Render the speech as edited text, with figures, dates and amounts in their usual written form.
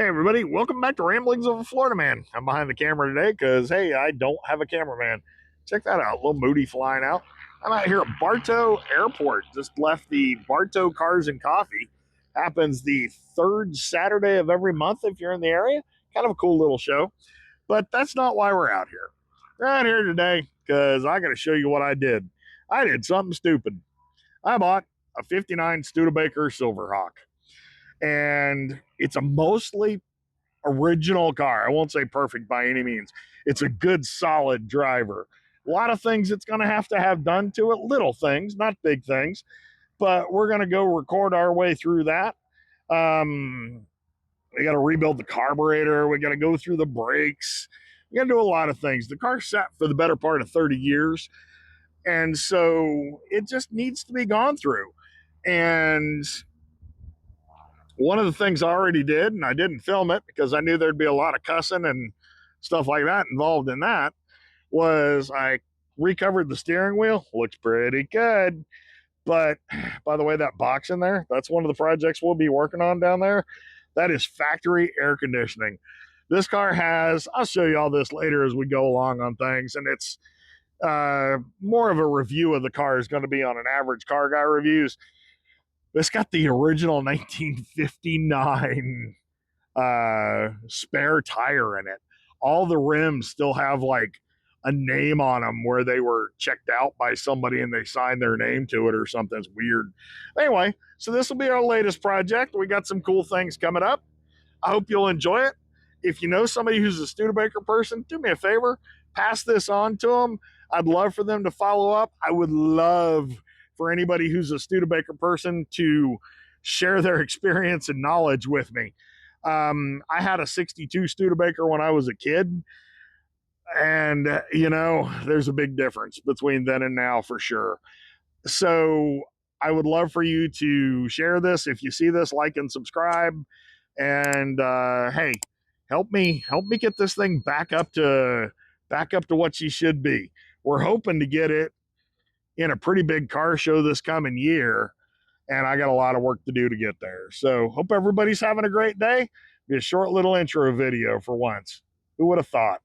Hey everybody, welcome back to Ramblings of a Florida Man. I'm behind the camera today because hey, I don't have a cameraman. Check that out, a little Moody flying out. I'm out here at Bartow Airport. Just left the Bartow Cars and Coffee. Happens the third Saturday of every month if you're in the area. Kind of a cool little show. But that's not why we're out here. We're out here today because I got to show you what I did. I did something stupid. I bought a 59 Studebaker Silverhawk. And it's a mostly original car. I won't say perfect by any means. It's a good, solid driver. A lot of things it's going to have done to it, little things, not big things, but we're going to go record our way through that. We got to rebuild the carburetor. We got to go through the brakes. We got to do a lot of things. The car sat for the better part of 30 years. And so it just needs to be gone through. And one of the things I already did, and I didn't film it because I knew there'd be a lot of cussing and stuff like that involved in that, was I recovered the steering wheel. Looks pretty good. But by the way, that box in there, that's one of the projects we'll be working on down there. That is factory air conditioning. This car has, I'll show you all this later as we go along on things, and it's more of a review of the car is going to be on an average car guy reviews. It's got the original 1959 spare tire in it. All the rims still have like a name on them where they were checked out by somebody and they signed their name to it or something. It's weird. Anyway, so this will be our latest project. We got some cool things coming up. I hope you'll enjoy it. If you know somebody who's a Studebaker person, do me a favor, pass this on to them. I'd love for them to follow up. I would love for anybody who's a Studebaker person to share their experience and knowledge with me. I had a 62 Studebaker when I was a kid. And, there's a big difference between then and now for sure. So I would love for you to share this. If you see this, like and subscribe. And hey, help me get this thing back up to what she should be. We're hoping to get it in a pretty big car show this coming year, and I got a lot of work to do to get there. So hope everybody's having a great day. Be a short little intro video for once. Who would have thought?